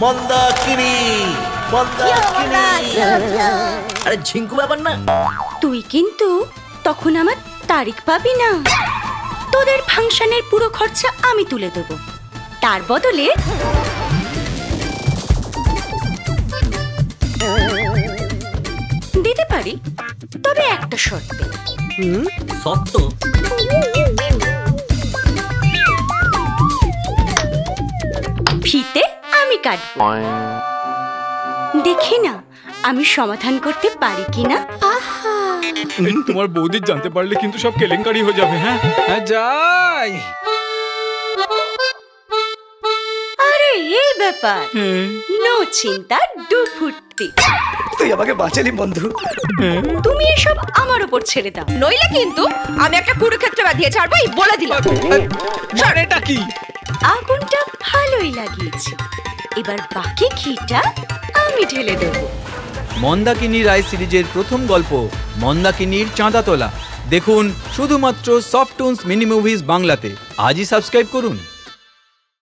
মন্দাকিনী আরে ঝিঙ্কু ব্যাপার না। তুই কিন্তু তখন আমার তারিখ পাবি না। তোদের ফাংশনের পুরো খরচা আমি তুলে দেবো, তার বদলে দিতে পারি, তবে একটা শর্তে। সত্য? ফিতে আমি কাটবো, দেখি না আমি সমাধান করতে পারি কিনা। আহা, তোমার বৌদি জানতে পারলে কিন্তু সব কেলেঙ্কারি হয়ে যাবে। হ্যাঁ হ্যাঁ যাই। আরে এই ব্যাপার, নো চিন্তা ডু ফুর্তি। তুই আমাকে বাঁচালি বন্ধু। তুমি এসব আমার উপর ছেড়ে দাও, নইলে কিন্তু আমি একটা কুরুক্ষেত্র বাঁধিয়ে ছাড়বো, এই বলে দিলাম। মানেটা কি? আগুনটা ভালোই লাগিয়েছি, এবার বাকি ঘিটা আমি ঢেলে দেবো। মন্দাকিনী রায় সিরিজের প্রথম গল্প মন্দাকিনীর চাঁদা তোলা দেখুন শুধুমাত্র সফট টুনস মিনি মুভিজ বাংলাতে। আজই সাবস্ক্রাইব করুন।